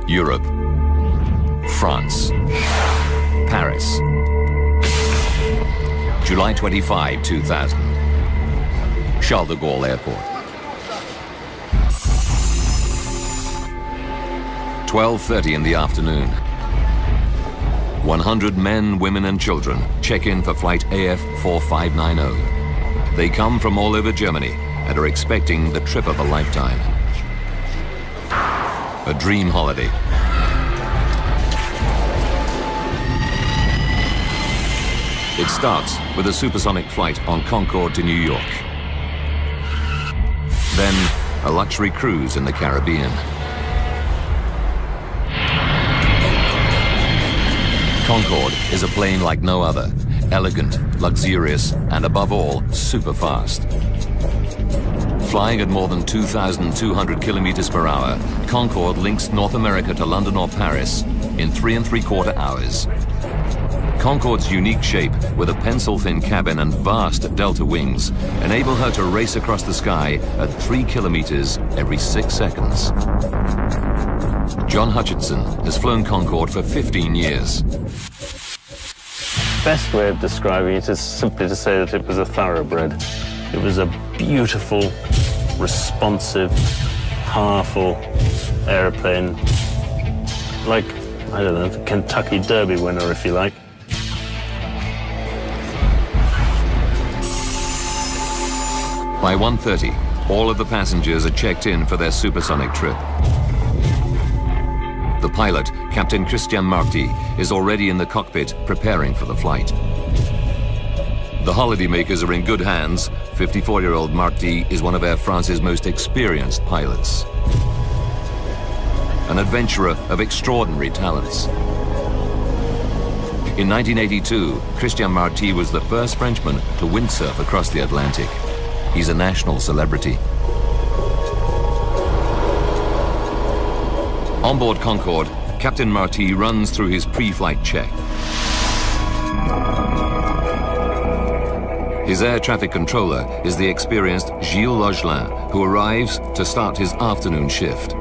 Europe, France, Paris. July 25, 2000. Charles de Gaulle Airport. 12:30 in the afternoon. 100 men, women and children check in for flight AF 4590. They come from all over Germany and are expecting the trip of a lifetime. A dream holiday. It starts with a supersonic flight on Concorde to New York. Then a luxury cruise in the Caribbean. Concorde is a plane like no other, elegant, luxurious, and above all, super fast. Flying at more than 2,200 kilometers per hour, Concorde links North America to London or Paris in 3 3/4 hours. Concorde's unique shape, with a pencil-thin cabin and vast delta wings, enable her to race across the sky at 3 kilometers every 6 seconds. John Hutchinson has flown Concorde for 15 years. Best way of describing it is simply to say that it was a thoroughbred. It was a beautiful, responsive, powerful airplane, like, I don't know, the Kentucky Derby winner, if you like. By 1:30, all of the passengers are checked in for their supersonic trip. The pilot, Captain Christian Marty, is already in the cockpit preparing for the flight. The holidaymakers are in good hands. 54-year-old Marty is one of Air France's most experienced pilots. An adventurer of extraordinary talents. In 1982, Christian Marty was the first Frenchman to windsurf across the Atlantic. He's a national celebrity. On board Concorde, Captain Marty runs through his pre-flight check. His air traffic controller is the experienced Gilles Logelin, who arrives to start his afternoon shift.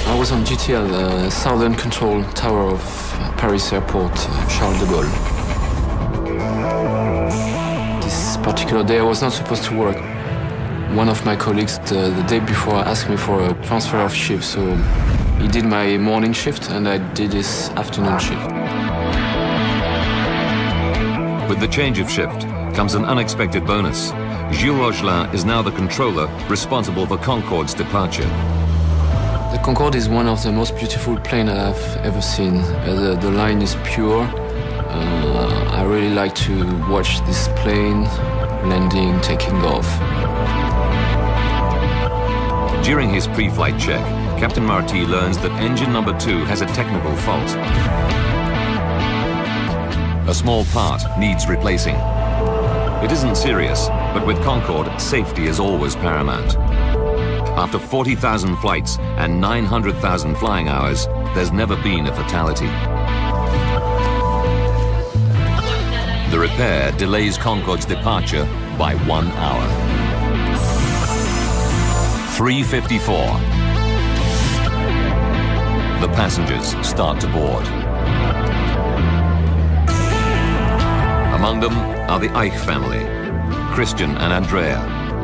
I was on duty at the Southern Control Tower of Paris Airport, Charles de Gaulle. This particular day I was not supposed to work. One of my colleagues the day before asked me for a transfer of shift, so he did my morning shift and I did his afternoon shift. With the change of shift comes an unexpected bonus. Gilles Logelin is now the controller responsible for Concorde's departure. The Concorde is one of the most beautiful planes I've ever seen. The line is pure. I really like to watch this plane landing, taking off. During his pre-flight check, Captain Marty learns that engine number 2 has a technical fault. A small part needs replacing. It isn't serious, but with Concorde, safety is always paramount. After 40,000 flights and 900,000 flying hours, there's never been a fatality. The repair delays Concorde's departure by 1 hour. 3:54. The passengers start to board. Among them are the Eich family, Christian and Andrea,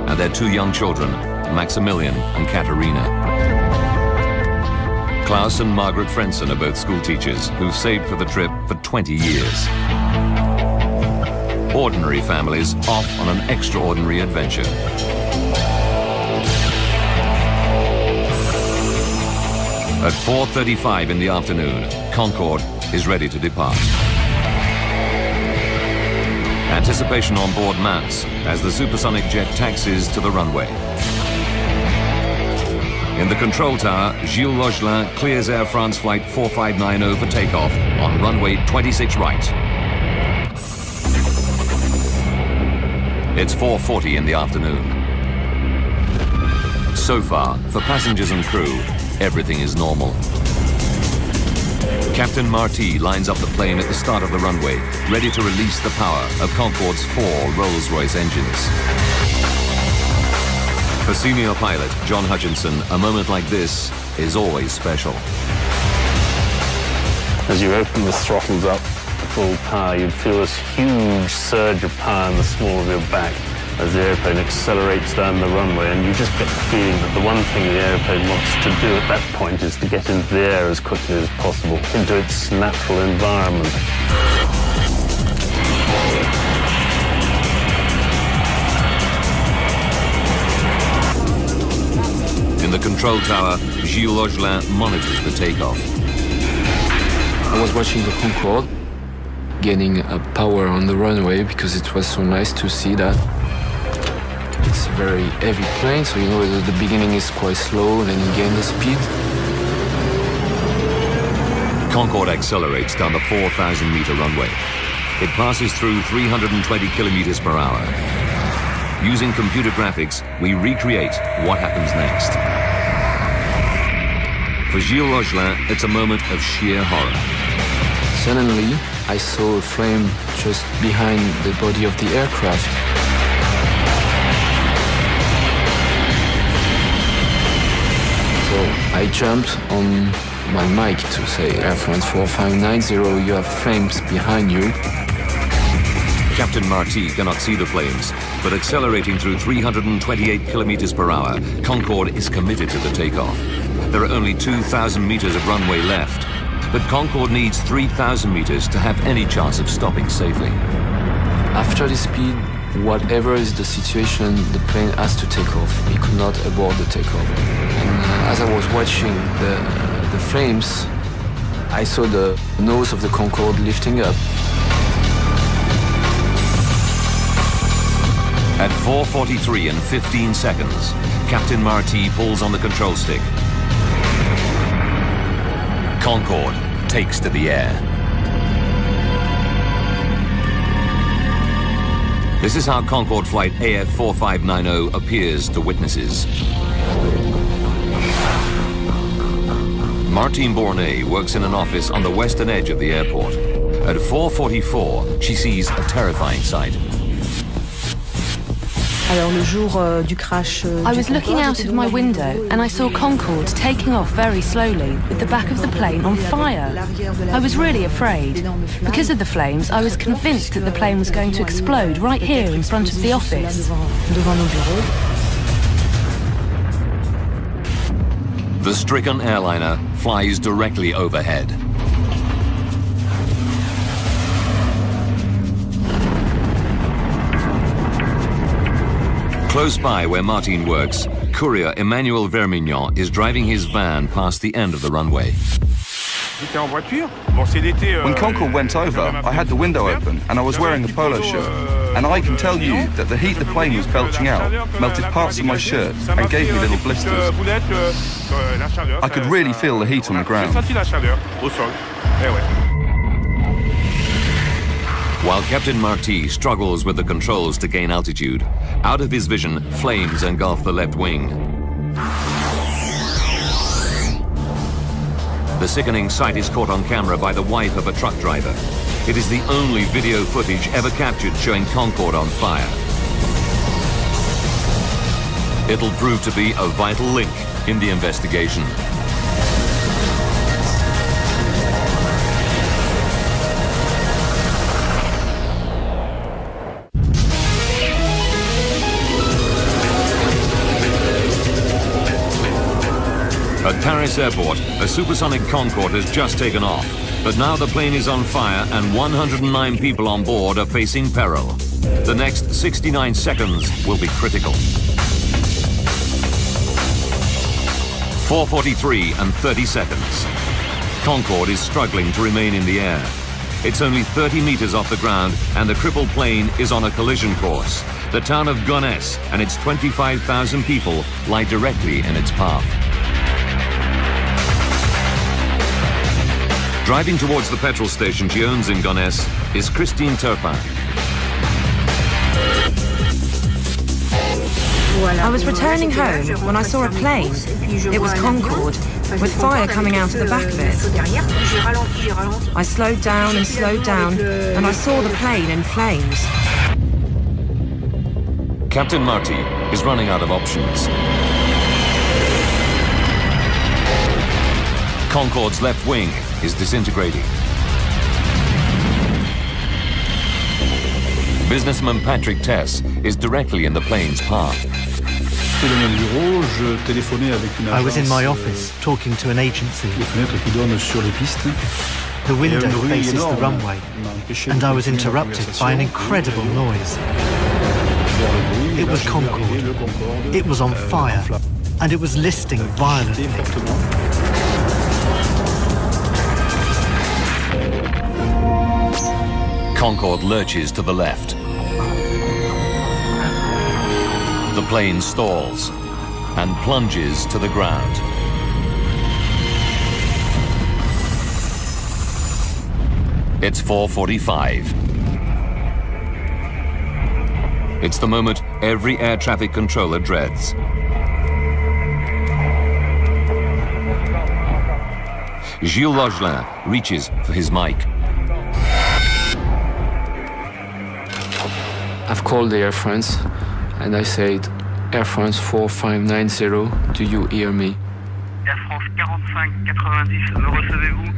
and their 2 young children, Maximilian and Katerina. Klaus and Margaret Frenson are both school teachers who've saved for the trip for 20 years. Ordinary families off on an extraordinary adventure. At 4:35 in the afternoon, Concorde is ready to depart. Anticipation on board mounts as the supersonic jet taxis to the runway. In the control tower, Gilles Logelin clears Air France flight 4590 for takeoff on runway 26 right. It's 4:40 in the afternoon. So far, for passengers and crew, everything is normal. Captain Marty lines up the plane at the start of the runway, ready to release the power of Concorde's 4 Rolls-Royce engines. For senior pilot John Hutchinson, a moment like this is always special. As you open the throttles up to full power, you'd feel this huge surge of power in the small of your back as the airplane accelerates down the runway, and you just get the feeling that the one thing the airplane wants to do at that point is to get into the air as quickly as possible, into its natural environment. In the control tower, Gilles Augelin monitors the takeoff. I was watching the Concorde gaining power on the runway because it was so nice to see that. It's a very heavy plane, so you know the beginning is quite slow, then you gain the speed. Concorde accelerates down the 4,000-meter runway. It passes through 320 kilometers per hour. Using computer graphics, we recreate what happens next. For Gilles Augelin, it's a moment of sheer horror. Suddenly, I saw a flame just behind the body of the aircraft. So I jumped on my mic to say, Air France 4590, you have flames behind you. Captain Marty cannot see the flames, but accelerating through 328 kilometers per hour, Concorde is committed to the takeoff. There are only 2,000 meters of runway left, but Concorde needs 3,000 meters to have any chance of stopping safely. After the speed, whatever is the situation, the plane has to take off. It could not abort the takeoff. And as I was watching the flames, I saw the nose of the Concorde lifting up. At 4:43 and 15 seconds, Captain Marty pulls on the control stick. Concorde takes to the air. This is how Concorde flight AF 4590 appears to witnesses. Martine Bournet works in an office on the western edge of the airport. At 4:44, she sees a terrifying sight. I was looking out of my window and I saw Concorde taking off very slowly with the back of the plane on fire. I was really afraid. Because of the flames, I was convinced that the plane was going to explode right here in front of the office. The stricken airliner flies directly overhead. Close by where Martine works, courier Emmanuel Vermignon is driving his van past the end of the runway. When Concorde went over, I had the window open and I was wearing a polo shirt. And I can tell you that the heat the plane was belching out melted parts of my shirt and gave me little blisters. I could really feel the heat on the ground. While Captain Marty struggles with the controls to gain altitude, out of his vision, flames engulf the left wing. The sickening sight is caught on camera by the wife of a truck driver. It is the only video footage ever captured showing Concorde on fire. It'll prove to be a vital link in the investigation. At Paris Airport, a supersonic Concorde has just taken off. But now the plane is on fire and 109 people on board are facing peril. The next 69 seconds will be critical. 4:43 and 30 seconds. Concorde is struggling to remain in the air. It's only 30 meters off the ground and the crippled plane is on a collision course. The town of Gonesse and its 25,000 people lie directly in its path. Driving towards the petrol station she owns in Gonesse is Christine Turpin. I was returning home when I saw a plane. It was Concorde, with fire coming out of the back of it. I slowed down and, and I saw the plane in flames. Captain Marty is running out of options. Concorde's left wing is disintegrating. Businessman Patrick Tess is directly in the plane's path. I was in my office talking to an agency. The window faces the runway, and I was interrupted by an incredible noise. It was Concorde. It was on fire, and it was listing violently. Concorde lurches to the left. The plane stalls and plunges to the ground. It's 4:45. It's the moment every air traffic controller dreads. Gilles Logelin reaches for his mic. I've called the Air France and I said, Air France 4590, do you hear me? Air France 4590, me recevez-vous?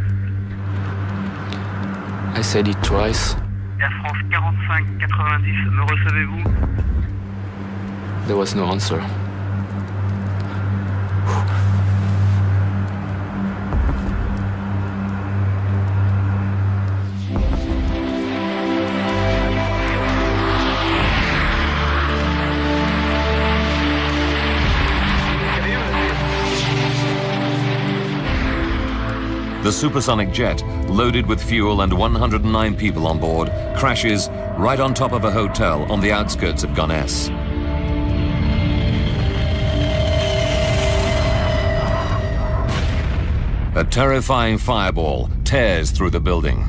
I said it twice. Air France 4590, me recevez-vous? There was no answer. The supersonic jet, loaded with fuel and 109 people on board, crashes right on top of a hotel on the outskirts of Gonesse. A terrifying fireball tears through the building.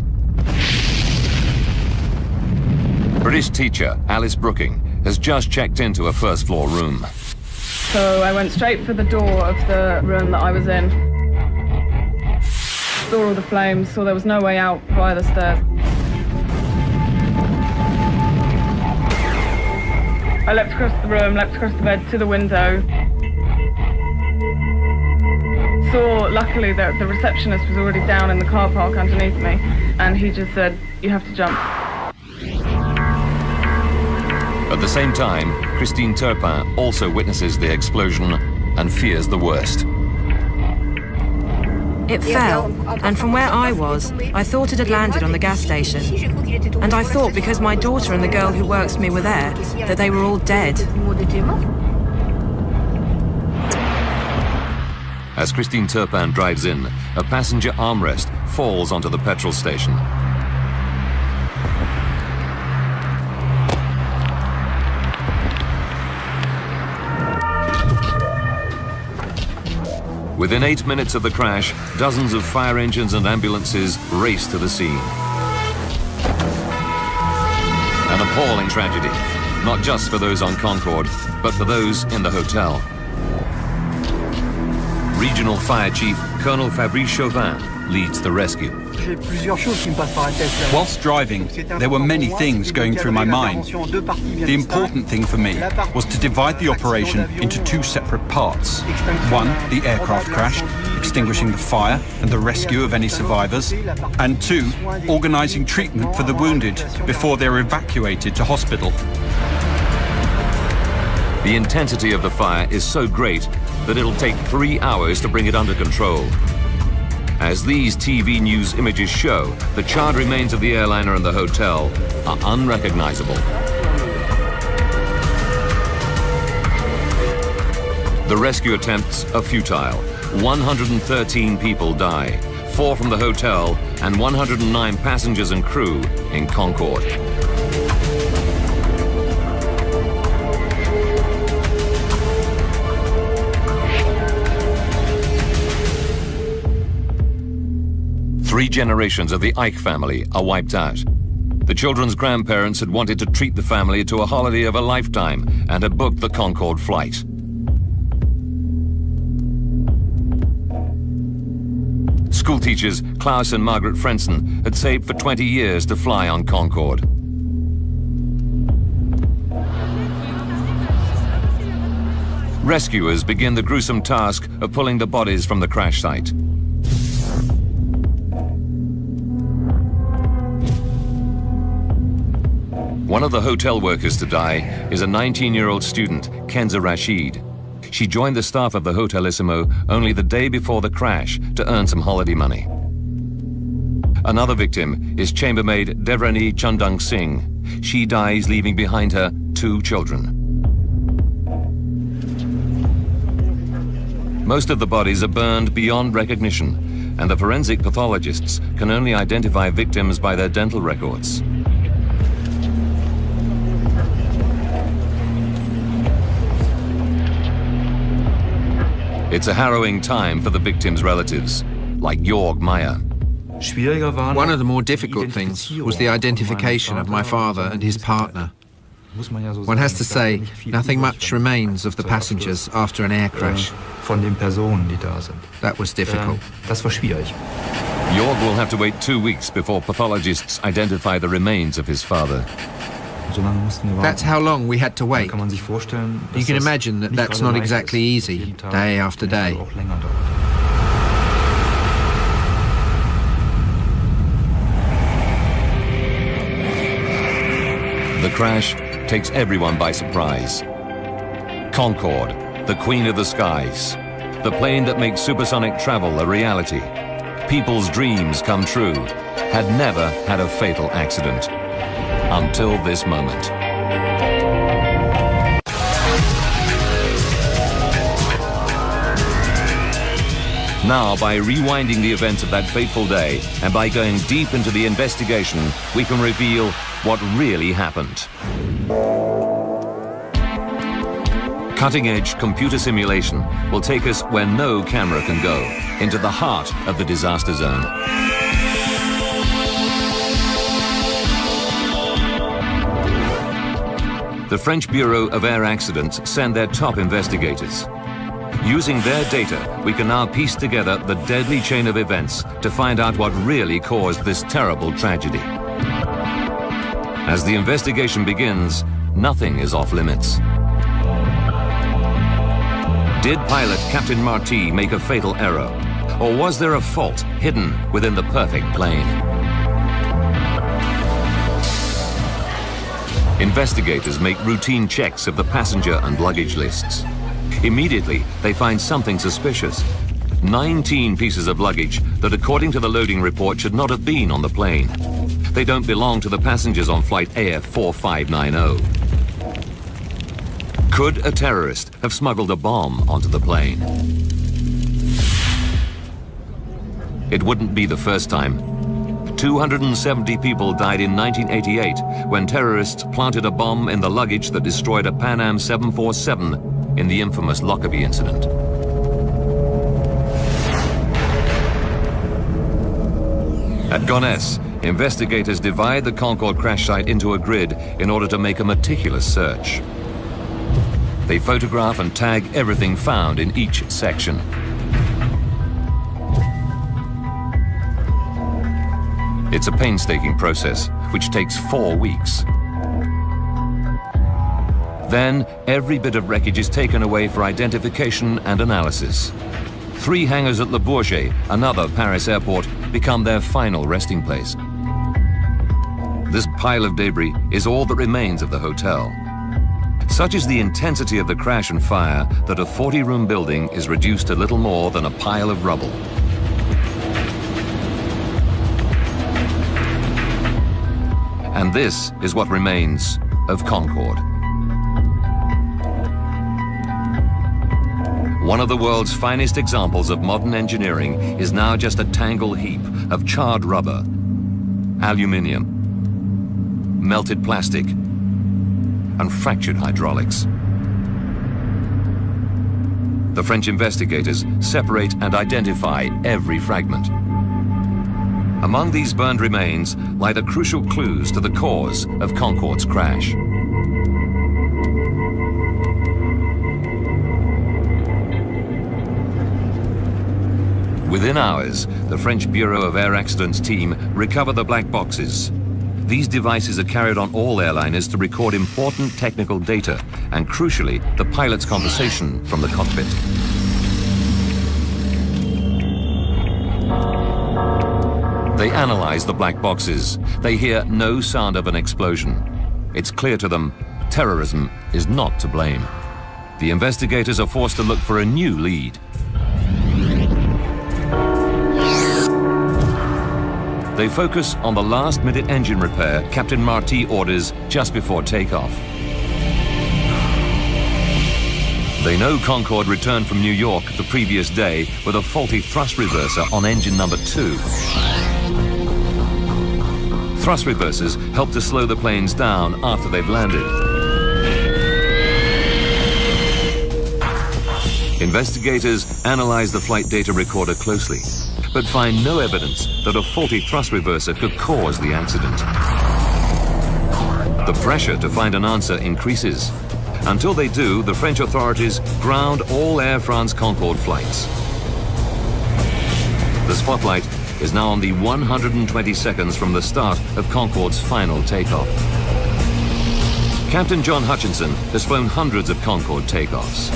British teacher Alice Brooking has just checked into a first-floor room. So I went straight for the door of the room that I was in. Saw all the flames, saw there was no way out via the stairs. I leapt across the room, leapt across the bed to the window. Saw, luckily, that the receptionist was already down in the car park underneath me, and he just said, "You have to jump." At the same time, Christine Turpin also witnesses the explosion and fears the worst. It fell, and from where I was, I thought it had landed on the gas station. And I thought because my daughter and the girl who works for me were there, that they were all dead. As Christine Turpin drives in, a passenger armrest falls onto the petrol station. Within 8 minutes of the crash, dozens of fire engines and ambulances race to the scene. An appalling tragedy, not just for those on Concorde, but for those in the hotel. Regional Fire Chief Colonel Fabrice Chauvin leads the rescue. Whilst driving, there were many things going through my mind. The important thing for me was to divide the operation into two separate parts. One, the aircraft crash, extinguishing the fire and the rescue of any survivors. And two, organising treatment for the wounded before they're evacuated to hospital. The intensity of the fire is so great that it'll take 3 hours to bring it under control. As these TV news images show, the charred remains of the airliner and the hotel are unrecognizable. The rescue attempts are futile. 113 people die, 4 from the hotel and 109 passengers and crew in Concorde. Three generations of the Ike family are wiped out. The children's grandparents had wanted to treat the family to a holiday of a lifetime and had booked the Concorde flight. School teachers Klaus and Margaret Frenson had saved for 20 years to fly on Concorde. Rescuers begin the gruesome task of pulling the bodies from the crash site. One of the hotel workers to die is a 19-year-old student, Kenza Rashid. She joined the staff of the Hotelissimo only the day before the crash to earn some holiday money. Another victim is chambermaid Devrani Chandang Singh. She dies leaving behind her 2 children. Most of the bodies are burned beyond recognition, and the forensic pathologists can only identify victims by their dental records. It's a harrowing time for the victims' relatives, like Jorg Meyer. One of the more difficult things was the identification of my father and his partner. One has to say, nothing much remains of the passengers after an air crash. That was difficult. Jorg will have to wait 2 weeks before pathologists identify the remains of his father. That's how long we had to wait. You can imagine that that's not exactly easy, day after day. The crash takes everyone by surprise. Concorde, the queen of the skies. The plane that makes supersonic travel a reality. People's dreams come true. Had never had a fatal accident. Until this moment. Now, by rewinding the events of that fateful day, and by going deep into the investigation, we can reveal what really happened. Cutting-edge computer simulation will take us where no camera can go, into the heart of the disaster zone. The French Bureau of Air Accidents send their top investigators. Using their data, we can now piece together the deadly chain of events to find out what really caused this terrible tragedy. As the investigation begins, nothing is off limits. Did pilot Captain Marty make a fatal error? Or was there a fault hidden within the perfect plane? Investigators make routine checks of the passenger and luggage lists. Immediately, they find something suspicious. 19 pieces of luggage that, according to the loading report, should not have been on the plane. They don't belong to the passengers on flight AF4590. Could a terrorist have smuggled a bomb onto the plane? It wouldn't be the first time. 270 people died in 1988 when terrorists planted a bomb in the luggage that destroyed a Pan Am 747 in the infamous Lockerbie incident. At Gonesse, investigators divide the Concorde crash site into a grid in order to make a meticulous search. They photograph and tag everything found in each section. It's a painstaking process, which takes 4 weeks. Then, every bit of wreckage is taken away for identification and analysis. 3 hangars at Le Bourget, another Paris airport, become their final resting place. This pile of debris is all that remains of the hotel. Such is the intensity of the crash and fire that a 40-room building is reduced to little more than a pile of rubble. And this is what remains of Concorde. One of the world's finest examples of modern engineering is now just a tangled heap of charred rubber, aluminium, melted plastic, and fractured hydraulics. The French investigators separate and identify every fragment. Among these burned remains lie the crucial clues to the cause of Concorde's crash. Within hours, the French Bureau of Air Accidents team recover the black boxes. these devices are carried on all airliners to record important technical data and, crucially, the pilot's conversation from the cockpit. They analyze the black boxes. They hear no sound of an explosion. It's clear to them terrorism is not to blame. The investigators are forced to look for a new lead. They focus on the last-minute engine repair Captain Marty orders just before takeoff. They know Concorde returned from New York the previous day with a faulty thrust reverser on engine number 2. Thrust reversers help to slow the planes down after they've landed. Investigators analyze the flight data recorder closely, but find no evidence that a faulty thrust reverser could cause the accident. The pressure to find an answer increases. Until they do, the French authorities ground all Air France Concorde flights. The spotlight is now on the 120 seconds from the start of Concorde's final takeoff. Captain John Hutchinson has flown hundreds of Concorde takeoffs.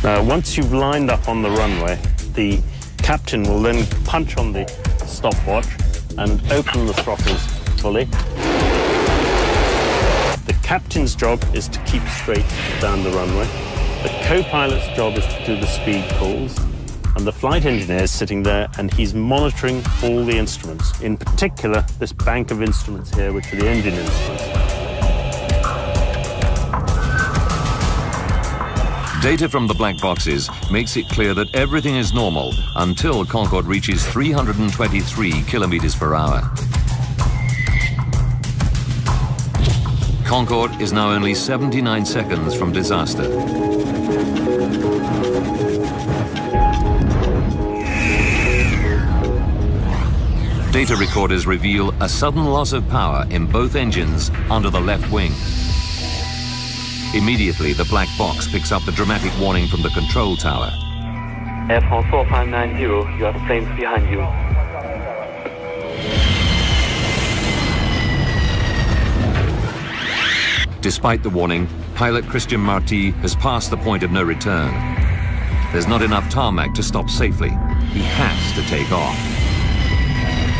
Now, once you've lined up on the runway, the captain will then punch on the stopwatch and open the throttles fully. The captain's job is to keep straight down the runway. The co-pilot's job is to do the speed calls. And the flight engineer is sitting there and he's monitoring all the instruments. In particular, this bank of instruments here, which are the engine instruments. Data from the black boxes makes it clear that everything is normal until Concorde reaches 323 kilometers per hour. Concorde is now only 79 seconds from disaster. Data recorders reveal a sudden loss of power in both engines under the left wing. Immediately, the black box picks up the dramatic warning from the control tower. Air France 4590, you have planes behind you. Despite the warning, pilot Christian Marty has passed the point of no return. There's not enough tarmac to stop safely. He has to take off.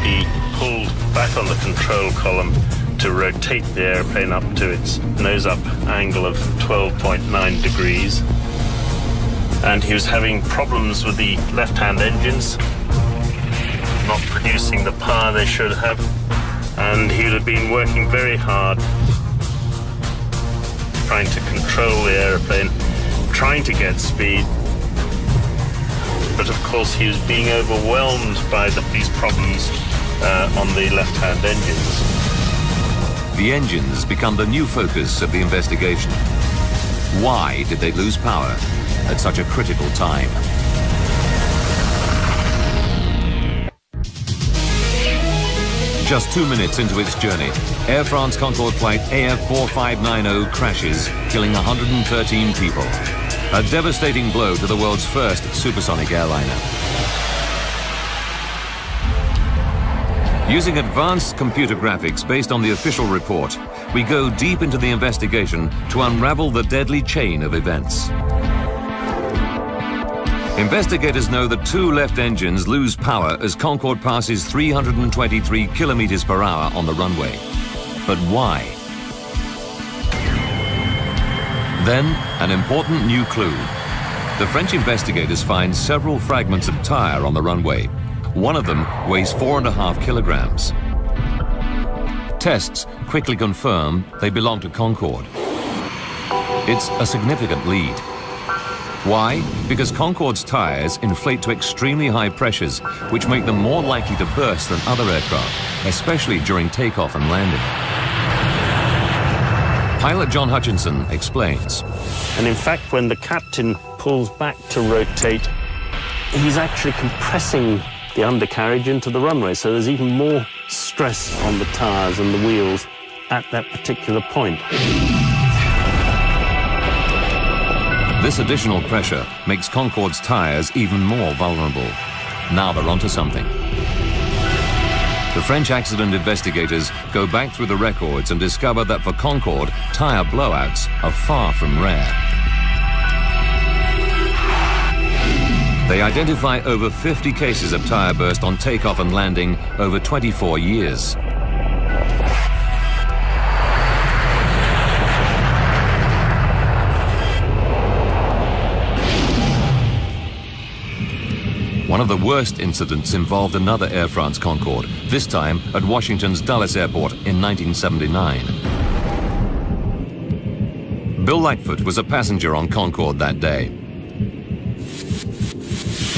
He pulled back on the control column to rotate the airplane up to its nose-up angle of 12.9 degrees. And he was having problems with the left-hand engines, not producing the power they should have. And he would have been working very hard, trying to control the airplane, trying to get speed. But of course he was being overwhelmed by these problems on the left-hand engines. The engines become the new focus of the investigation. Why did they lose power at such a critical time? Just 2 minutes into its journey, Air France Concorde flight AF 4590 crashes, killing 113 people. A devastating blow to the world's first supersonic airliner. Using advanced computer graphics based on the official report, we go deep into the investigation to unravel the deadly chain of events. Investigators know that 2 left engines lose power as Concorde passes 323 kilometers per hour on the runway. But why? Then, an important new clue. The French investigators find several fragments of tire on the runway. One of them weighs 4.5 kilograms. Tests quickly confirm they belong to Concorde. It's a significant lead. Why? Because Concorde's tires inflate to extremely high pressures, which make them more likely to burst than other aircraft, especially during takeoff and landing. Pilot John Hutchinson explains. And in fact, when the captain pulls back to rotate, he's actually compressing the undercarriage into the runway, so there's even more stress on the tires and the wheels at that particular point. This additional pressure makes Concorde's tires even more vulnerable. Now they're onto something. The French accident investigators go back through the records and discover that for Concorde, tire blowouts are far from rare. They identify over 50 cases of tire burst on takeoff and landing over 24 years. One of the worst incidents involved another Air France Concorde, this time at Washington's Dulles Airport in 1979. Bill Lightfoot was a passenger on Concorde that day.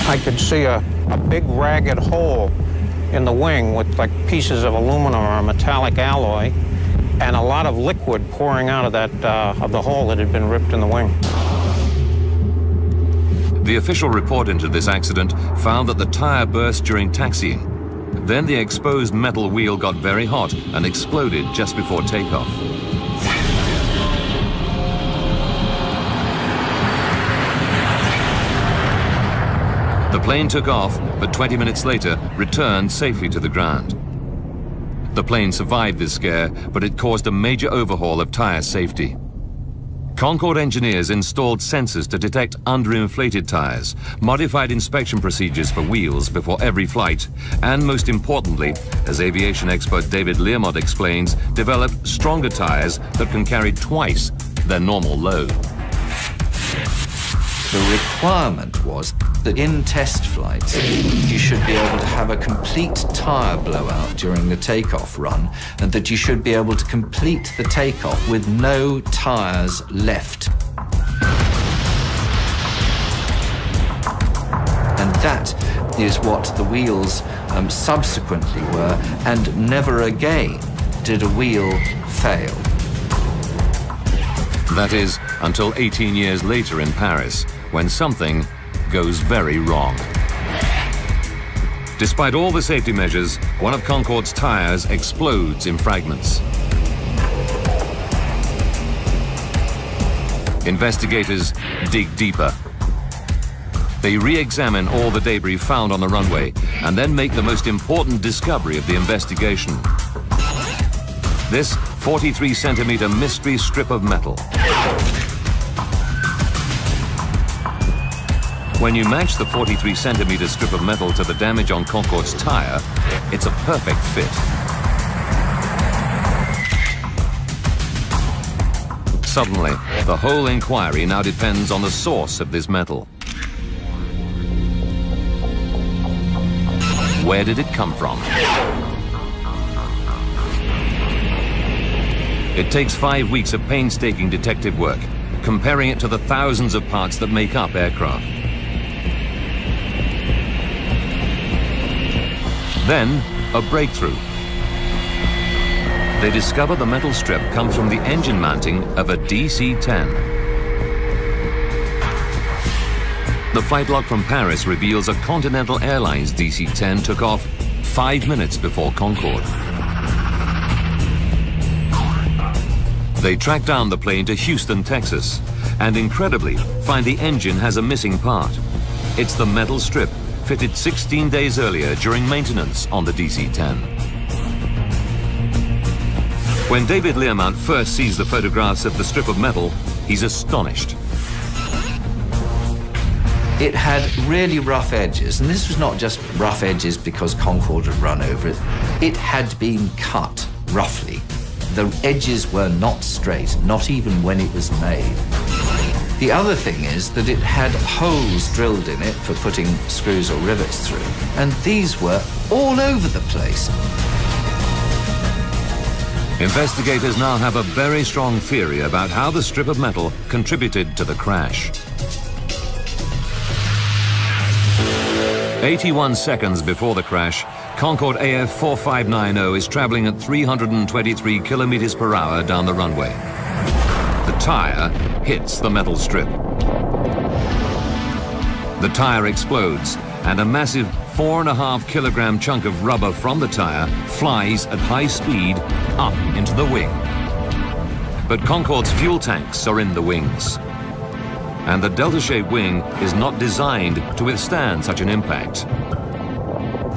I could see a big ragged hole in the wing with like pieces of aluminum or metallic alloy and a lot of liquid pouring out of that of the hole that had been ripped in the wing. The official report into this accident found that the tire burst during taxiing. Then the exposed metal wheel got very hot and exploded just before takeoff. The plane took off, but 20 minutes later returned safely to the ground. The plane survived this scare, but it caused a major overhaul of tire safety. Concorde engineers installed sensors to detect underinflated tires, modified inspection procedures for wheels before every flight, and most importantly, as aviation expert David Learmont explains, developed stronger tires that can carry twice their normal load. The requirement was that in test flights, you should be able to have a complete tire blowout during the takeoff run, and that you should be able to complete the takeoff with no tires left. And that is what the wheels subsequently were, and never again did a wheel fail. That is, until 18 years later in Paris, when something goes very wrong. Despite all the safety measures, one of Concorde's tires explodes in fragments. Investigators dig deeper. They re-examine all the debris found on the runway and then make the most important discovery of the investigation. This 43-centimeter mystery strip of metal. When you match the 43-centimeter strip of metal to the damage on Concorde's tire, it's a perfect fit. Suddenly, the whole inquiry now depends on the source of this metal. Where did it come from? It takes 5 weeks of painstaking detective work, comparing it to the thousands of parts that make up aircraft. Then, a breakthrough. They discover the metal strip comes from the engine mounting of a DC-10. The flight log from Paris reveals a Continental Airlines DC-10 took off 5 minutes before Concorde. They track down the plane to Houston, Texas, and incredibly find the engine has a missing part. It's the metal strip fitted 16 days earlier during maintenance on the DC-10. When David Learmont first sees the photographs of the strip of metal, he's astonished. It had really rough edges, and this was not just rough edges because Concorde had run over it. It had been cut roughly. The edges were not straight, not even when it was made. The other thing is that it had holes drilled in it for putting screws or rivets through, and these were all over the place. Investigators now have a very strong theory about how the strip of metal contributed to the crash. 81 seconds before the crash, Concorde AF 4590 is traveling at 323 kilometers per hour down the runway. The tire hits the metal strip. The tire explodes, and a massive 4.5 kilogram chunk of rubber from the tire flies at high speed up into the wing. But Concorde's fuel tanks are in the wings, and the delta-shaped wing is not designed to withstand such an impact.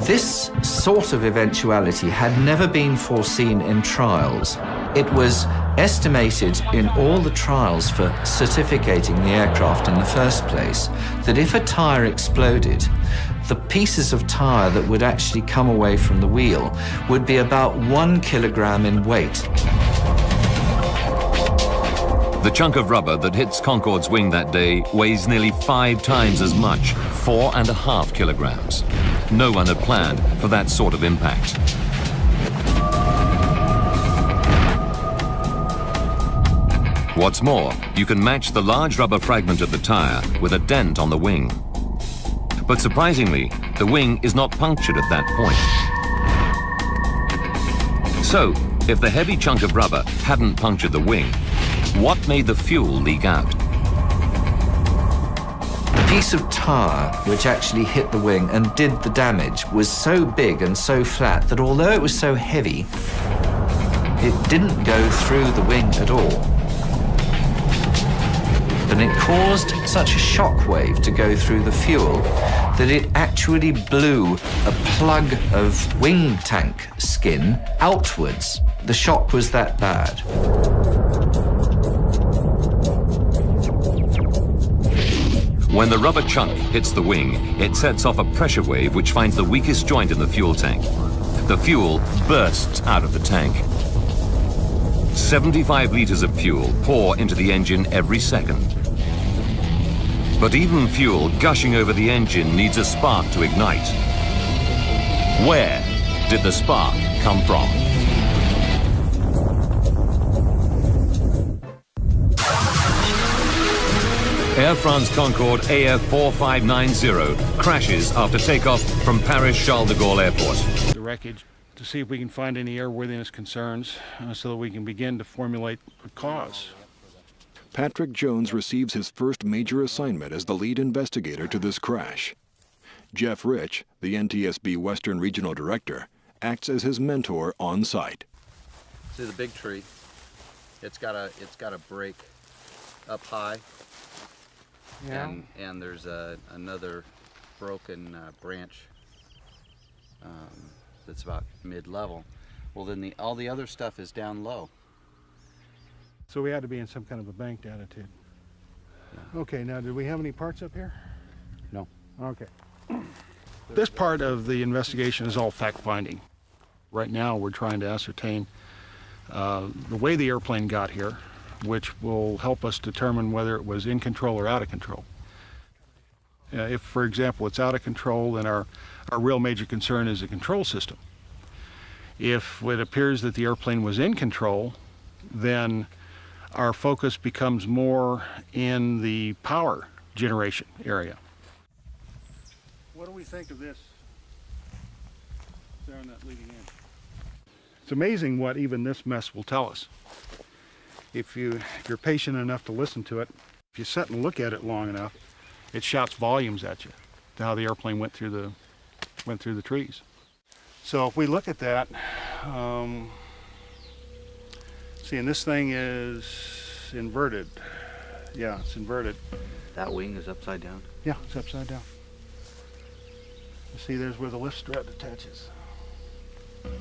This sort of eventuality had never been foreseen in trials. It was estimated in all the trials for certificating the aircraft in the first place that if a tyre exploded, the pieces of tyre that would actually come away from the wheel would be about 1 kilogram in weight. The chunk of rubber that hits Concorde's wing that day weighs nearly 5 times as much, 4.5 kilograms. No one had planned for that sort of impact. What's more, you can match the large rubber fragment of the tyre with a dent on the wing. But surprisingly, the wing is not punctured at that point. So, if the heavy chunk of rubber hadn't punctured the wing, what made the fuel leak out? The piece of tyre which actually hit the wing and did the damage was so big and so flat that although it was so heavy, it didn't go through the wing at all. And it caused such a shock wave to go through the fuel that it actually blew a plug of wing tank skin outwards. The shock was that bad. When the rubber chunk hits the wing, it sets off a pressure wave which finds the weakest joint in the fuel tank. The fuel bursts out of the tank. 75 liters of fuel pour into the engine every second. But even fuel gushing over the engine needs a spark to ignite. Where did the spark come from? Air France Concorde AF 4590 crashes after takeoff from Paris Charles de Gaulle Airport. The wreckage to see if we can find any airworthiness concerns so that we can begin to formulate a cause. Patrick Jones receives his first major assignment as the lead investigator to this crash. Jeff Rich, the NTSB Western Regional Director, acts as his mentor on site. See the big tree? It's got a break up high. Yeah. And there's another broken branch that's about mid-level. Well, then all the other stuff is down low. So we had to be in some kind of a banked attitude. Yeah. Okay, now did we have any parts up here? No. Okay. This part of the investigation is all fact-finding. Right now we're trying to ascertain the way the airplane got here, which will help us determine whether it was in control or out of control. If, for example, it's out of control, then our real major concern is the control system. If it appears that the airplane was in control, then our focus becomes more in the power generation area. What do we think of this there on that leading edge? It's amazing what even this mess will tell us. If you're patient enough to listen to it, if you sit and look at it long enough, it shouts volumes at you to how the airplane went through the trees. So if we look at that, see, and this thing is inverted. Yeah, it's inverted. That wing is upside down? Yeah, it's upside down. You see, there's where the lift strut attaches. In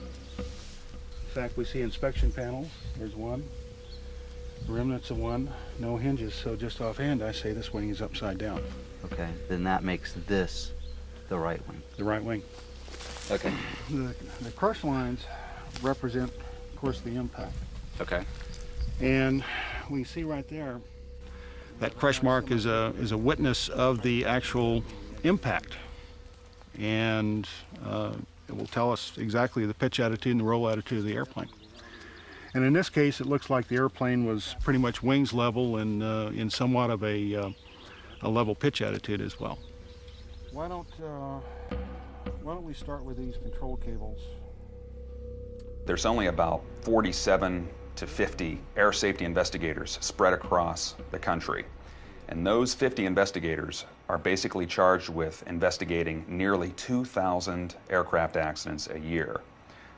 fact, we see inspection panels. There's one. Remnants of one, no hinges, so just offhand I say this wing is upside down. Okay, then that makes this the right wing. The right wing. Okay. The crush lines represent, of course, the impact. Okay. And we see right there, that crush mark is a witness of the actual impact. And it will tell us exactly the pitch attitude and the roll attitude of the airplane. And in this case, it looks like the airplane was pretty much wings level and in somewhat of a level pitch attitude as well. Why don't we start with these control cables? There's only about 47 to 50 air safety investigators spread across the country. And those 50 investigators are basically charged with investigating nearly 2,000 aircraft accidents a year.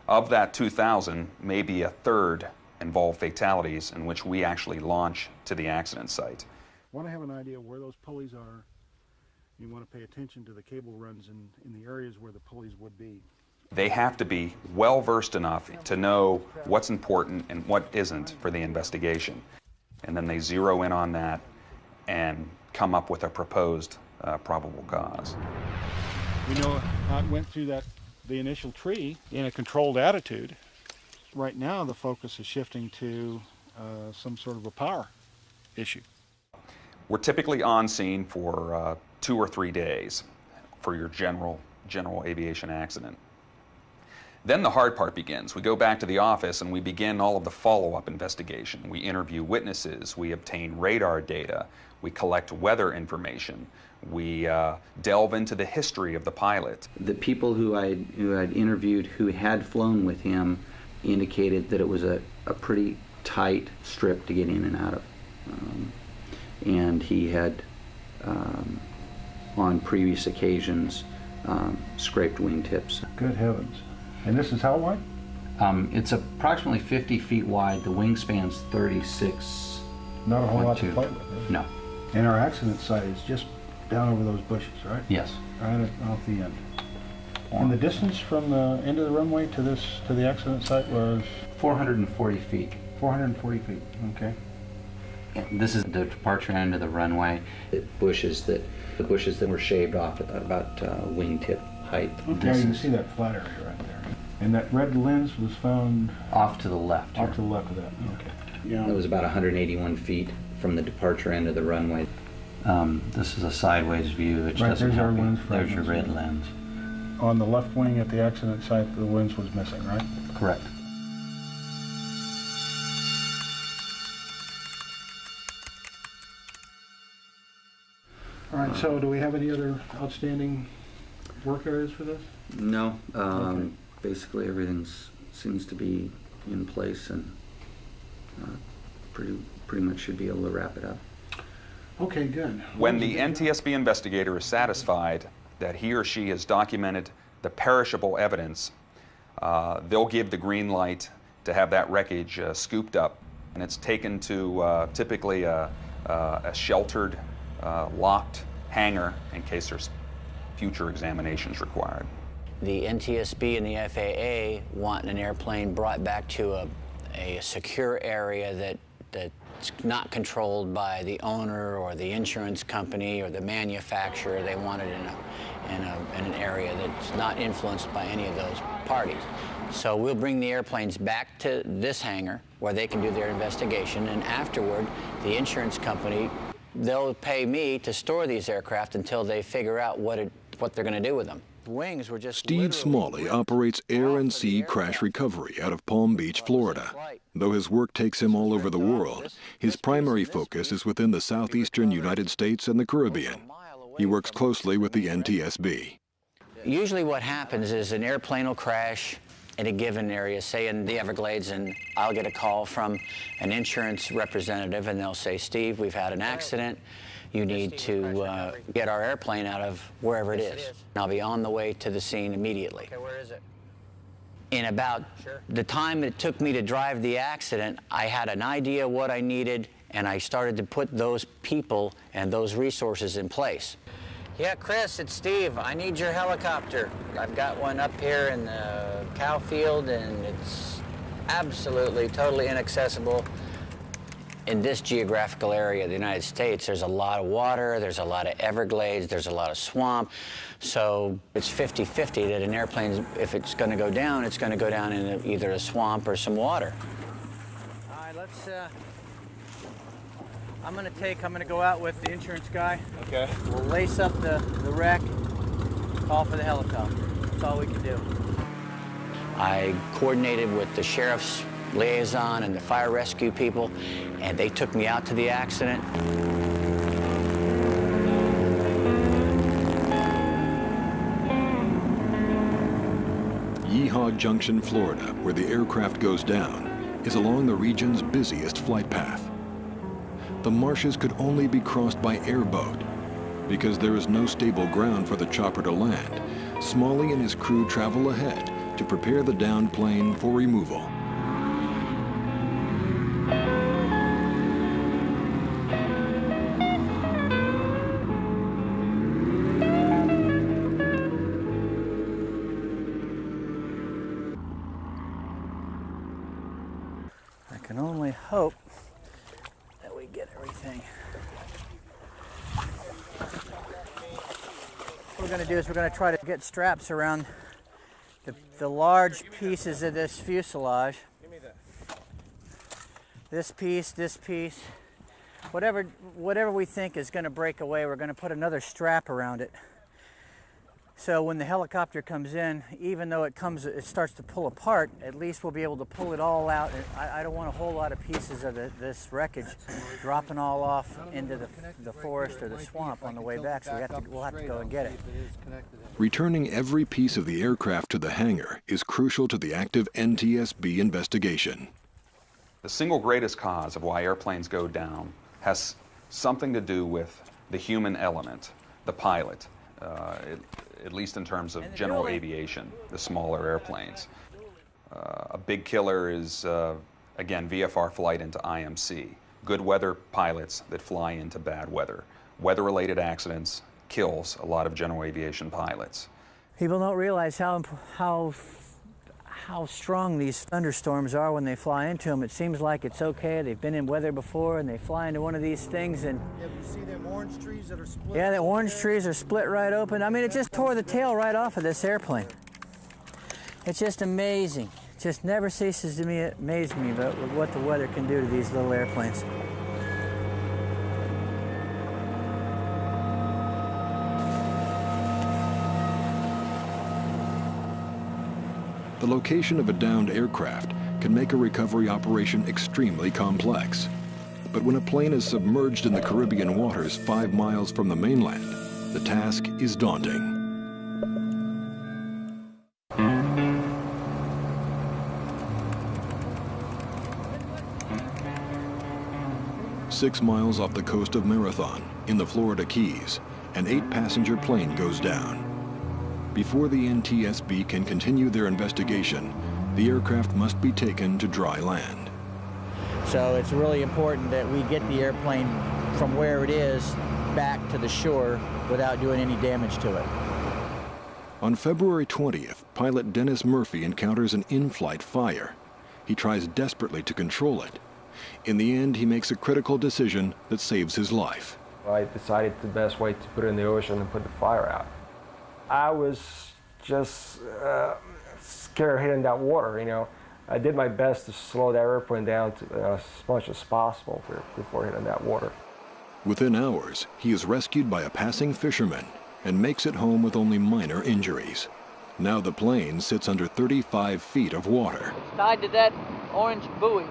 Of that 2,000, maybe a third involve fatalities in which we actually launch to the accident site. I want to have an idea of where those pulleys are You want to pay attention to the cable runs in the areas where the pulleys would be. They have to be well versed enough to know what's important and what isn't for the investigation. And then they zero in on that and come up with a proposed probable cause. We know how it went through the initial tree in a controlled attitude. Right now the focus is shifting to some sort of a power issue. We're typically on scene for 2 or 3 days for your general aviation accident. Then the hard part begins. We go back to the office and we begin all of the follow-up investigation. We interview witnesses, we obtain radar data, we collect weather information, we delve into the history of the pilot. The people who I'd interviewed who had flown with him indicated that it was a pretty tight strip to get in and out of. And he had, on previous occasions, scraped wingtips. Good heavens. And this is how wide? It's approximately 50 feet wide. The wingspan's 36. Not a whole lot to play with, is it? No. And our accident site is just down over those bushes, right? Yes. Right off the end. And the distance from the end of the runway to the accident site was? 440 feet. 440 feet, okay. This is the departure end of the runway. The bushes that were shaved off at about wingtip height. Okay, you can see that flat area right there. And that red lens was found? Off to the left. Off to the left of that, okay. Yeah. It was about 181 feet from the departure end of the runway. This is a sideways view, which right, doesn't help you. There's your red lens. On the left wing at the accident site, the lens was missing, right? Correct. All right, so do we have any other outstanding work areas for this? No. Okay. Basically everything seems to be in place, and pretty much should be able to wrap it up. Okay, good. When the NTSB investigator is satisfied that he or she has documented the perishable evidence, they'll give the green light to have that wreckage scooped up, and it's taken to typically a sheltered, locked hangar in case there's future examinations required. The NTSB and the FAA want an airplane brought back to a secure area that's not controlled by the owner or the insurance company or the manufacturer. They want it in an area that's not influenced by any of those parties. So we'll bring the airplanes back to this hangar where they can do their investigation, and afterward, the insurance company, they'll pay me to store these aircraft until they figure out what they're going to do with them. Wings were just Steve Smalley operates air and sea crash recovery out of Palm Beach, Florida. Though his work takes him all over the world, his primary focus is within the southeastern United States and the Caribbean. He works closely with the NTSB. Usually what happens is an airplane will crash in a given area, say in the Everglades, and I'll get a call from an insurance representative, and they'll say, Steve, we've had an accident. You need to get our airplane out of wherever it is. And I'll be on the way to the scene immediately. Okay, where is it? In about the time it took me to drive the accident, I had an idea what I needed, and I started to put those people and those resources in place. Yeah, Chris, it's Steve. I need your helicopter. I've got one up here in the cow field, and it's absolutely, totally inaccessible. In this geographical area of the United States, there's a lot of water, there's a lot of Everglades, there's a lot of swamp. So it's 50-50 that an airplane, if it's going to go down, it's going to go down in either a swamp or some water. All right, let's, I'm going to go out with the insurance guy. Okay. We'll lace up the wreck, call for the helicopter. That's all we can do. I coordinated with the sheriff's liaison and the fire rescue people, and they took me out to the accident. Yeehaw Junction, Florida, where the aircraft goes down, is along the region's busiest flight path. The marshes could only be crossed by airboat. Because there is no stable ground for the chopper to land, Smalley and his crew travel ahead to prepare the downed plane for removal. we're going to do is we're going to try to get straps around the large pieces of this fuselage. This piece, whatever we think is going to break away, we're going to put another strap around it. So when the helicopter comes in, even though it starts to pull apart, at least we'll be able to pull it all out. I don't want a whole lot of pieces of this wreckage dropping all off into the forest or the swamp on the way back, so we'll have to go and get it. Returning every piece of the aircraft to the hangar is crucial to the active NTSB investigation. The single greatest cause of why airplanes go down has something to do with the human element, the pilot. At least in terms of general aviation, the smaller airplanes. A big killer is, again, VFR flight into IMC. Good weather pilots that fly into bad weather. Weather-related accidents kills a lot of general aviation pilots. People don't realize how strong these thunderstorms are when they fly into them. It seems like it's okay. They've been in weather before and they fly into one of these things and... Yeah, you see them orange trees that are split? Yeah, the orange trees are split right open. I mean, it just tore the tail right off of this airplane. It's just amazing. It just never ceases to amaze me about what the weather can do to these little airplanes. The location of a downed aircraft can make a recovery operation extremely complex. But when a plane is submerged in the Caribbean waters 5 miles from the mainland, the task is daunting. "6 miles off the coast of Marathon, in the Florida Keys, an 8-passenger plane goes down. Before the NTSB can continue their investigation, the aircraft must be taken to dry land. So it's really important that we get the airplane from where it is back to the shore without doing any damage to it. On February 20th, pilot Dennis Murphy encounters an in-flight fire. He tries desperately to control it. In the end, he makes a critical decision that saves his life. I decided the best way to put it in the ocean and put the fire out. I was just scared hitting that water, you know. I did my best to slow that airplane down to, as much as possible before hitting that water. Within hours, he is rescued by a passing fisherman and makes it home with only minor injuries. Now the plane sits under 35 feet of water. It's tied to that orange buoy.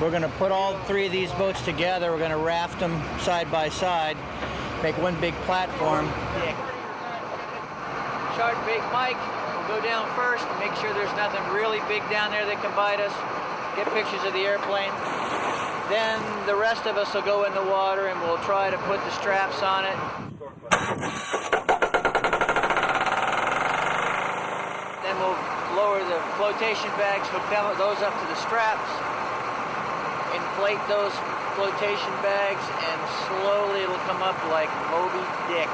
We're going to put all 3 of these boats together. We're going to raft them side by side, make one big platform. Shark Bait Mike will go down first and make sure there's nothing really big down there that can bite us. Get pictures of the airplane. Then the rest of us will go in the water and we'll try to put the straps on it. Then we'll lower the flotation bags, hook those up to the straps, inflate those flotation bags, and slowly it'll come up like Moby Dick.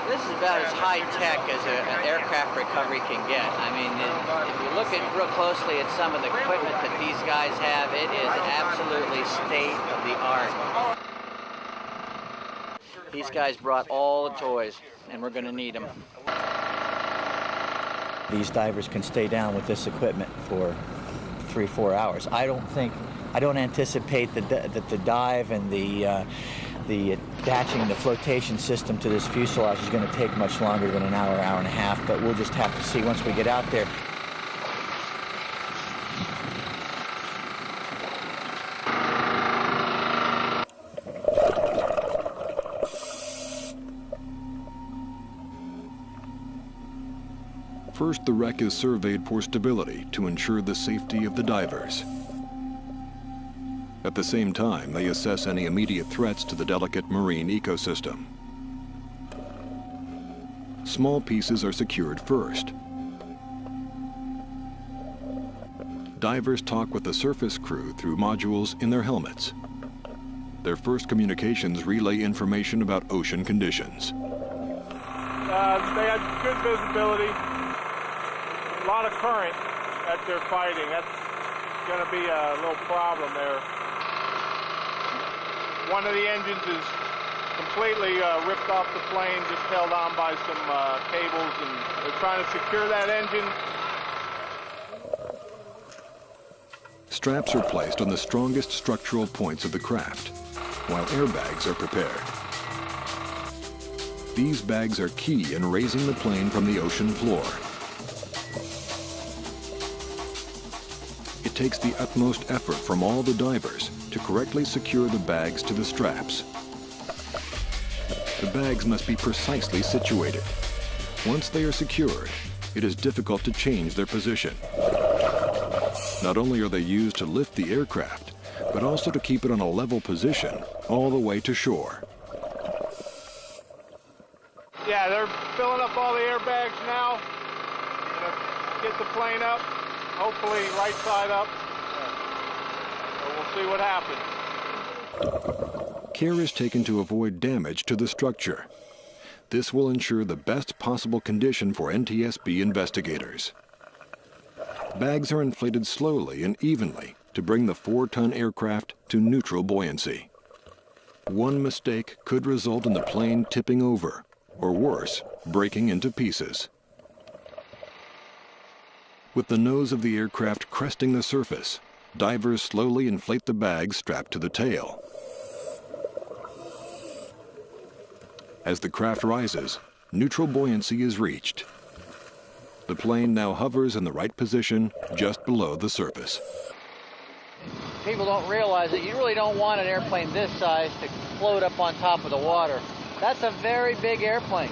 This is about as high-tech as an aircraft recovery can get. I mean, if you look real closely at some of the equipment that these guys have, it is absolutely state-of-the-art. These guys brought all the toys, and we're going to need them. These divers can stay down with this equipment for 3-4 hours. I don't anticipate that the dive and the attaching the flotation system to this fuselage is going to take much longer than an hour, hour and a half, but we'll just have to see once we get out there. First, the wreck is surveyed for stability to ensure the safety of the divers. At the same time, they assess any immediate threats to the delicate marine ecosystem. Small pieces are secured first. Divers talk with the surface crew through modules in their helmets. Their first communications relay information about ocean conditions. They had good visibility, a lot of current that they're fighting. That's going to be a little problem there. One of the engines is completely ripped off the plane, just held on by some cables, and they're trying to secure that engine. Straps are placed on the strongest structural points of the craft, while airbags are prepared. These bags are key in raising the plane from the ocean floor. It takes the utmost effort from all the divers to correctly secure the bags to the straps. The bags must be precisely situated. Once they are secured, it is difficult to change their position. Not only are they used to lift the aircraft, but also to keep it on a level position all the way to shore. Yeah, they're filling up all the airbags now. Gonna get the plane up, hopefully right side up. So we'll see what happens. Care is taken to avoid damage to the structure. This will ensure the best possible condition for NTSB investigators. Bags are inflated slowly and evenly to bring the 4-ton aircraft to neutral buoyancy. One mistake could result in the plane tipping over, or worse, breaking into pieces. With the nose of the aircraft cresting the surface, divers slowly inflate the bags strapped to the tail. As the craft rises, neutral buoyancy is reached. The plane now hovers in the right position just below the surface. People don't realize that you really don't want an airplane this size to float up on top of the water. That's a very big airplane.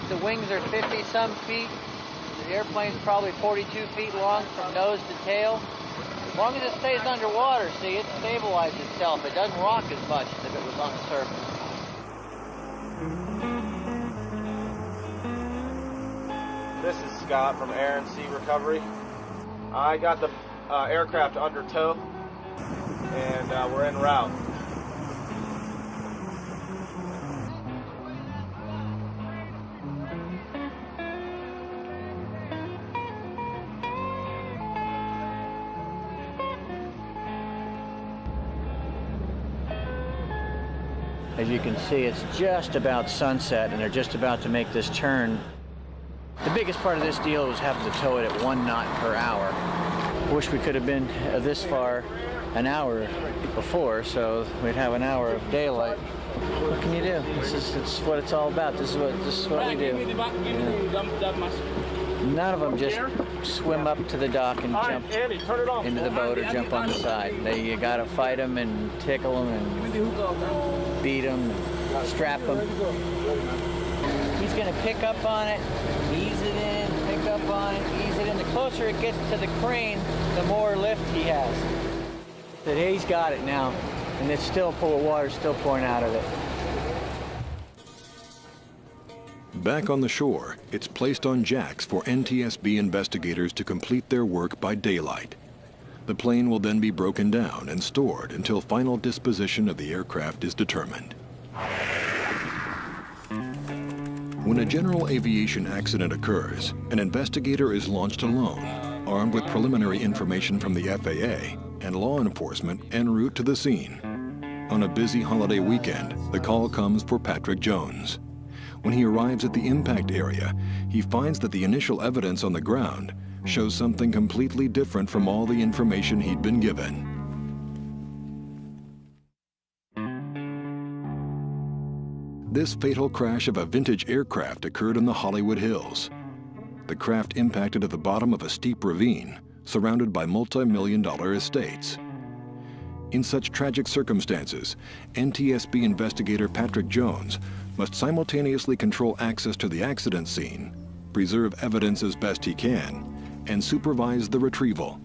The wings are 50-some feet. The airplane's probably 42 feet long from nose to tail. As long as it stays underwater, see, it stabilizes itself. It doesn't rock as much as if it was on the surface. This is Scott from Air and Sea Recovery. I got the aircraft under tow, and we're en route. As you can see, it's just about sunset, and they're just about to make this turn. The biggest part of this deal was having to tow it at 1 knot per hour. Wish we could have been this far an hour before, so we'd have an hour of daylight. What can you do? It's what it's all about. This is what we do. None of them just swim up to the dock and jump into the boat or jump on the side. You gotta fight them and tickle them and beat them, strap them. He's gonna pick up on it, ease it in, pick up on it, ease it in. The closer it gets to the crane, the more lift he has. Today he's got it now, and it's still full of water, still pouring out of it. Back on the shore, it's placed on jacks for NTSB investigators to complete their work by daylight. The plane will then be broken down and stored until final disposition of the aircraft is determined. When a general aviation accident occurs, an investigator is launched alone, armed with preliminary information from the FAA and law enforcement en route to the scene. On a busy holiday weekend, the call comes for Patrick Jones. When he arrives at the impact area, he finds that the initial evidence on the ground shows something completely different from all the information he'd been given. This fatal crash of a vintage aircraft occurred in the Hollywood Hills. The craft impacted at the bottom of a steep ravine, surrounded by multi-million-dollar estates. In such tragic circumstances, NTSB investigator Patrick Jones must simultaneously control access to the accident scene, preserve evidence as best he can, and supervise the retrieval.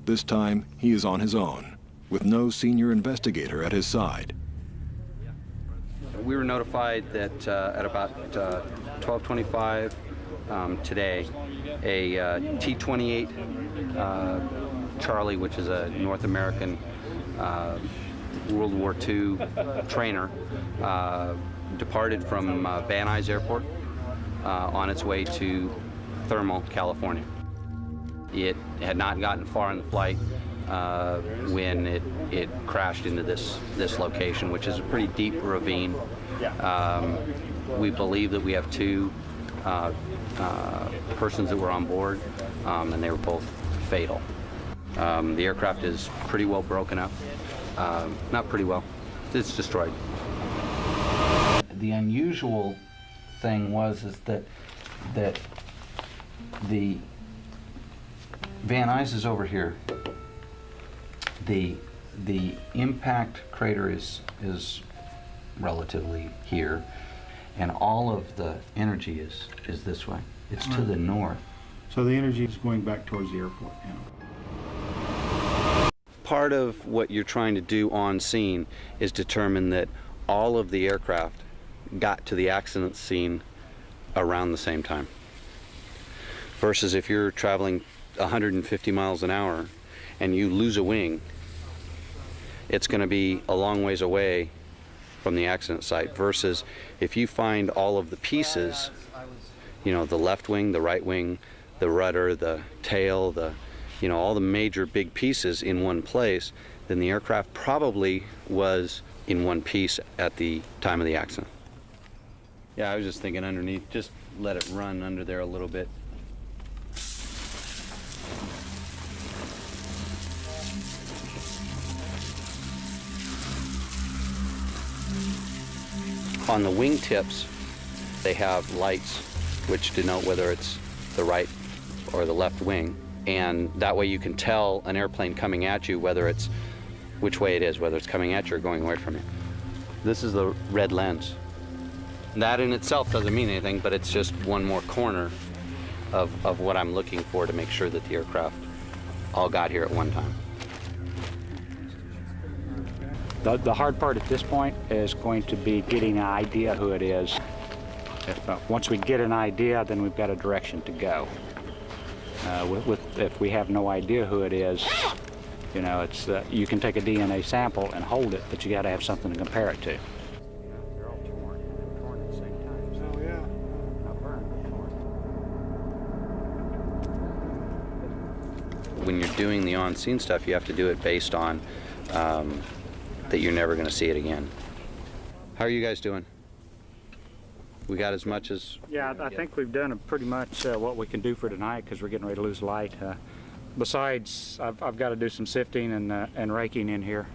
This time, he is on his own, with no senior investigator at his side. We were notified that at about 12:25 today, a T-28 Charlie, which is a North American World War II trainer, departed from Van Nuys Airport on its way to Thermal, California. It had not gotten far in the flight when it crashed into this location, which is a pretty deep ravine. We believe that we have two persons that were on board, and they were both fatal. The aircraft is pretty well broken up. Not pretty well. It's destroyed. The unusual thing is that the Van Nuys is over here. The impact crater is relatively here, and all of the energy is this way. It's to the north. So the energy is going back towards the airport now. Part of what you're trying to do on scene is determine that all of the aircraft got to the accident scene around the same time. Versus if you're traveling 150 miles an hour and you lose a wing, it's going to be a long ways away from the accident site. Versus if you find all of the pieces, you know, the left wing, the right wing, the rudder, the tail, all the major big pieces in one place, then the aircraft probably was in one piece at the time of the accident. Yeah, I was just thinking underneath, just let it run under there a little bit. On the wingtips, they have lights which denote whether it's the right or the left wing. And that way you can tell an airplane coming at you which way it is, whether it's coming at you or going away from you. This is the red lens. That in itself doesn't mean anything, but it's just one more corner of what I'm looking for to make sure that the aircraft all got here at one time. The hard part at this point is going to be getting an idea who it is. Once we get an idea, then we've got a direction to go. If we have no idea who it is, it's you can take a DNA sample and hold it, but you got to have something to compare it to. When you're doing the on-scene stuff, you have to do it based on that you're never going to see it again. How are you guys doing? We got as much as... Yeah, I think we've done pretty much what we can do for tonight because we're getting ready to lose light. Besides, I've got to do some sifting and raking in here.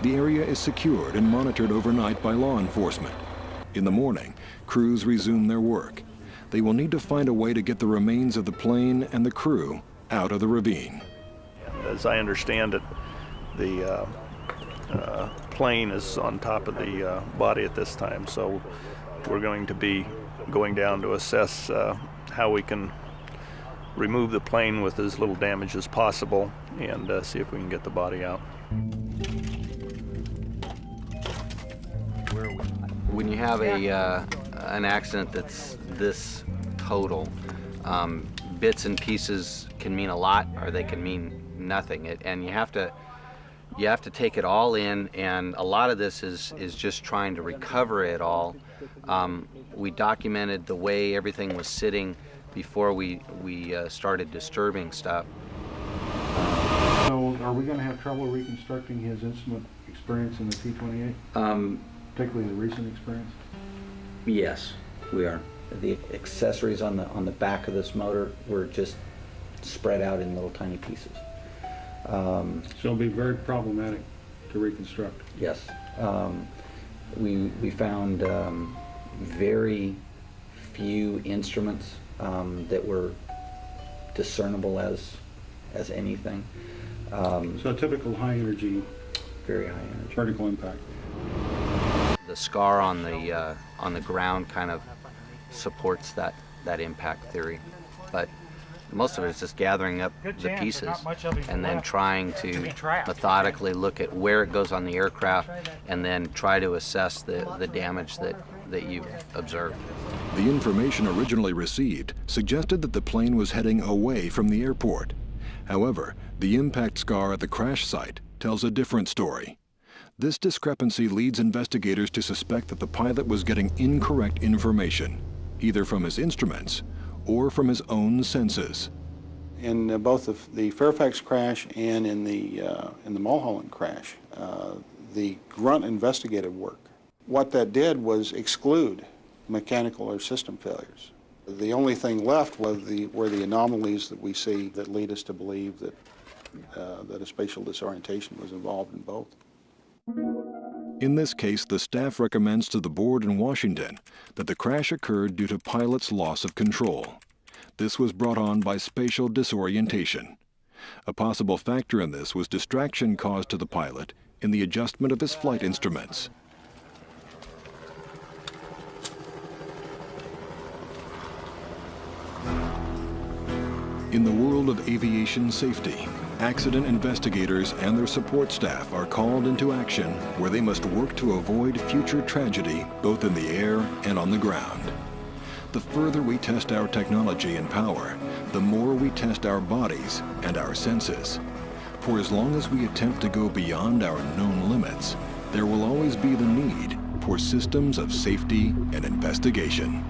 The area is secured and monitored overnight by law enforcement. In the morning, crews resume their work. They will need to find a way to get the remains of the plane and the crew out of the ravine. As I understand it, the plane is on top of the body at this time, so we're going to be going down to assess how we can remove the plane with as little damage as possible and see if we can get the body out. When you have an accident that's this total, bits and pieces can mean a lot or they can mean nothing. And you have to take it all in, and a lot of this is just trying to recover it all. We documented the way everything was sitting before we started disturbing stuff. So are we going to have trouble reconstructing his instrument experience in the T-28? Particularly the recent experience? Yes, we are. The accessories on the back of this motor were just spread out in little tiny pieces. So it'll be very problematic to reconstruct. Yes. We found very few instruments that were discernible as anything. So a typical high energy, very high energy vertical impact. The scar on the ground kind of supports that impact theory, but most of it is just gathering up the pieces and then trying to methodically look at where it goes on the aircraft and then try to assess the damage that you've observed. The information originally received suggested that the plane was heading away from the airport. However, the impact scar at the crash site tells a different story. This discrepancy leads investigators to suspect that the pilot was getting incorrect information, either from his instruments or from his own senses. In both the Fairfax crash and in the Mulholland crash, the grunt investigative work, what that did was exclude mechanical or system failures. The only thing left were the anomalies that we see that lead us to believe that that a spatial disorientation was involved in both. In this case, the staff recommends to the board in Washington that the crash occurred due to pilot's loss of control. This was brought on by spatial disorientation. A possible factor in this was distraction caused to the pilot in the adjustment of his flight instruments. In the world of aviation safety, accident investigators and their support staff are called into action where they must work to avoid future tragedy both in the air and on the ground. The further we test our technology and power, the more we test our bodies and our senses. For as long as we attempt to go beyond our known limits, there will always be the need for systems of safety and investigation.